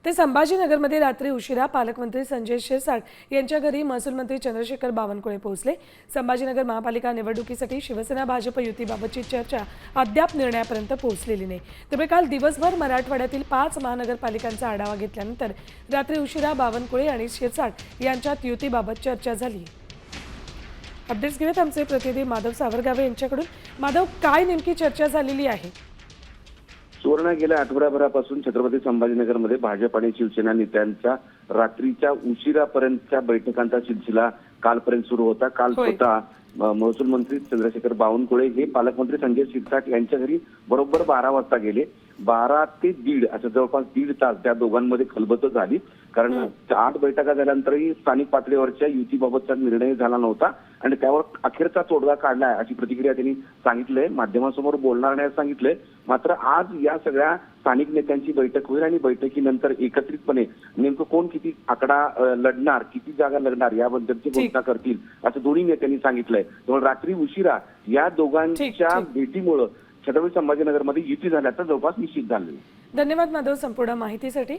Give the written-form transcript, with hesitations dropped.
ते संभाजीनगरमध्ये रात्री उशिरा पालकमंत्री संजय शिरसाट यांच्या घरी महसूल मंत्री चंद्रशेखर बावनकुळे पोहोचले। संभाजीनगर महापालिका निवडणुकीसाठी शिवसेना भाजप युतीबाबतची चर्चा अद्याप निर्णयापर्यंत पोहोचलेली नाही। त्यामुळे काल दिवसभर मराठवाड्यातील 5 महानगरपालिकांचा आढावा घेतल्यानंतर रात्री उशिरा बावनकुळे आणि शिरसाट यांच्यात युतीबाबत चर्चा झाली। अपडेट्स घेऊयात आमचे प्रतिनिधी माधव सावरगावे यांच्याकडून। माधव, काय नेमकी चर्चा झालेली आहे? सुवर्ण गेल्या आठवड्याभरापासून छत्रपती संभाजीनगरमध्ये भाजप आणि शिवसेना नेत्यांच्या रात्रीच्या उशिरापर्यंतच्या बैठकांचा सिलसिला कालपर्यंत सुरू होता। काल स्वतः महसूल मंत्री चंद्रशेखर बावनकुळे हे पालकमंत्री संजय शिरसाट यांच्या घरी बरोबर 12 वाजता गेले। 12 ते 1:30 असं जवळपास 1.5 तास त्या दोघांमध्ये खलबत झाली, कारण 8 बैठका झाल्यानंतरही स्थानिक पातळीवरच्या युतीबाबतचा निर्णय झाला नव्हता आणि त्यावर अखेरचा तोडगा काढलाय अशी प्रतिक्रिया त्यांनी सांगितलंय। माध्यमांसमोर बोलणार नाही सांगितलंय। मात्र आज या सगळ्या स्थानिक नेत्यांची बैठक होईल आणि बैठकीनंतर एकत्रितपणे नेमकं कोण किती आकडा लढणार, किती जागा लढणार याबद्दलची घोषणा करतील असं दोन्ही नेत्यांनी सांगितलंय। त्यामुळे रात्री उशिरा या दोघांच्या भेटीमुळे छत्रपती संभाजीनगरमध्ये युती झाल्याचं जवळपास निश्चित झालं। धन्यवाद माधव संपूर्ण माहितीसाठी।